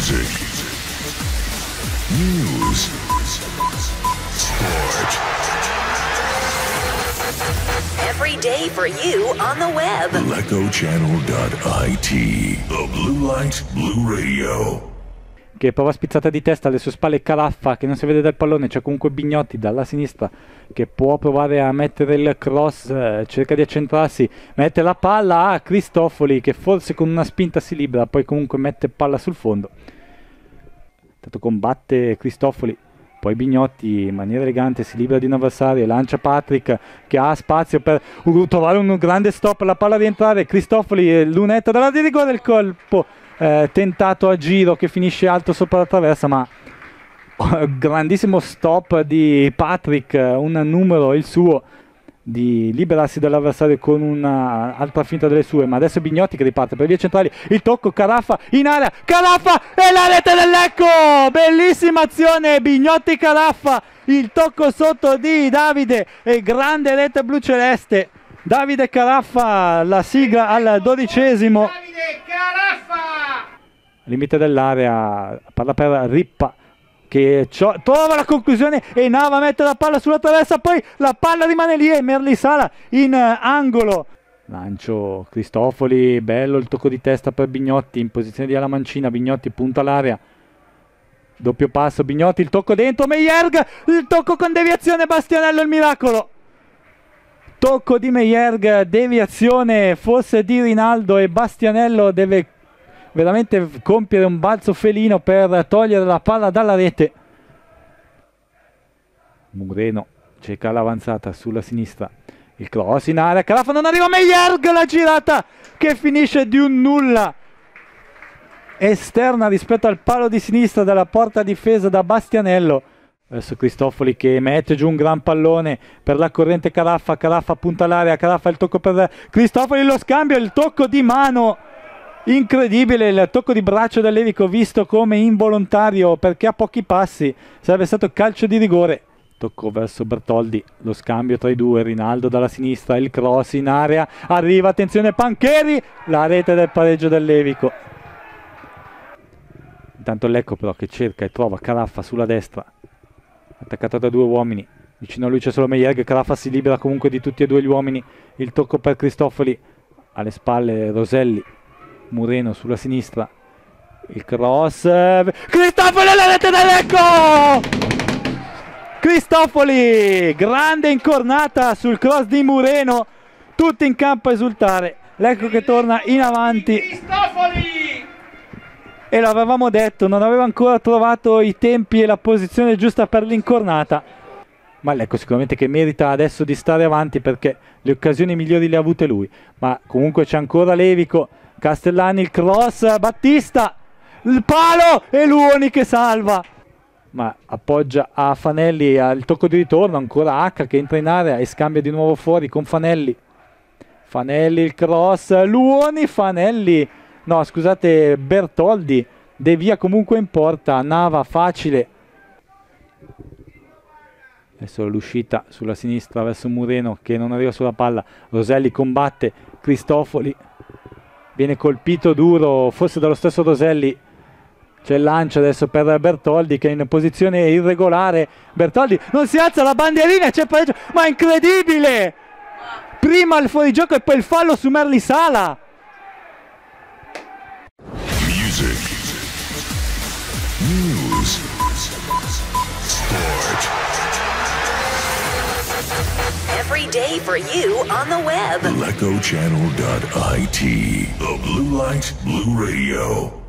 Music, news, sport. Every day for you on the web. LecoChannel.it. The Blue Light Blue Radio. Che prova spizzata di testa alle sue spalle Caraffa, che non si vede dal pallone. C'è comunque Bignotti dalla sinistra che può provare a mettere il cross, cerca di accentrarsi, mette la palla a Cristofoli che forse con una spinta si libera, poi comunque mette palla sul fondo. Intanto combatte Cristofoli, poi Bignotti in maniera elegante si libera di un avversario, lancia Patrick che ha spazio per trovare un grande stop, la palla rientrare, Cristofoli, lunetta dalla di rigore, il colpo tentato a giro che finisce alto sopra la traversa, ma grandissimo stop di Patrick, un numero il suo di liberarsi dall'avversario con un'altra finta delle sue, ma adesso Bignotti che riparte per vie centrali, il tocco, Caraffa in area, Caraffa e la rete del Lecco, bellissima azione, Bignotti Caraffa, il tocco sotto di Davide e grande rete blu celeste. Davide Caraffa, la sigla al 12°. Davide Caraffa! Limite dell'area, palla per Rippa che trova la conclusione e Nava mette la palla sulla traversa, poi la palla rimane lì e Merlisala in angolo. Lancio Cristofoli, bello il tocco di testa per Bignotti in posizione di ala mancina, Bignotti punta l'area. Doppio passo, Bignotti, il tocco dentro, Meyerg, il tocco con deviazione, Bastianello il miracolo. Tocco di Meyerg, deviazione forse di Rinaldo e Bastianello deve veramente compiere un balzo felino per togliere la palla dalla rete. Mureno cerca l'avanzata sulla sinistra, il cross in area, Caraffa non arriva, Meyerg la girata che finisce di un nulla esterna rispetto al palo di sinistra della porta difesa da Bastianello. Adesso Cristofoli che mette giù un gran pallone per la corrente Caraffa, Caraffa punta l'area, Caraffa il tocco per Cristofoli, lo scambio, il tocco di mano, incredibile il tocco di braccio del Levico visto come involontario perché a pochi passi sarebbe stato calcio di rigore. Tocco verso Bertoldi, lo scambio tra i due, Rinaldo dalla sinistra, il cross in area, arriva, attenzione Pancheri, la rete del pareggio del Levico. Intanto Lecco però che cerca e trova Caraffa sulla destra, attaccato da due uomini, vicino a lui c'è solo Meyerg, Caraffa si libera comunque di tutti e due gli uomini, il tocco per Cristofoli, alle spalle Roselli, Mureno sulla sinistra, il cross, Cristofoli alla rete del Lecco! Cristofoli, grande incornata sul cross di Mureno, tutti in campo a esultare, Lecco che torna in avanti. Cristofoli! E l'avevamo detto, non aveva ancora trovato i tempi e la posizione giusta per l'incornata. Ma Lecco sicuramente che merita adesso di stare avanti perché le occasioni migliori le ha avute lui. Ma comunque c'è ancora Levico, Castellani, il cross, Battista, il palo e Luoni che salva. Ma appoggia a Fanelli, al tocco di ritorno, ancora H che entra in area e scambia di nuovo fuori con Fanelli. Fanelli, il cross, Luoni, Fanelli... No, scusate, Bertoldi devia comunque in porta, Nava facile. Adesso l'uscita sulla sinistra verso Mureno che non arriva sulla palla. Roselli combatte, Cristofoli viene colpito duro, forse dallo stesso Roselli. C'è il lancio adesso per Bertoldi che è in posizione irregolare. Bertoldi non si alza, la bandierina, c'è pareggio, ma è incredibile! Prima il fuorigioco e poi il fallo su Merlisala. News, sport. Every day for you on the web. LecoChannel.it. The Blue Light Blue Radio.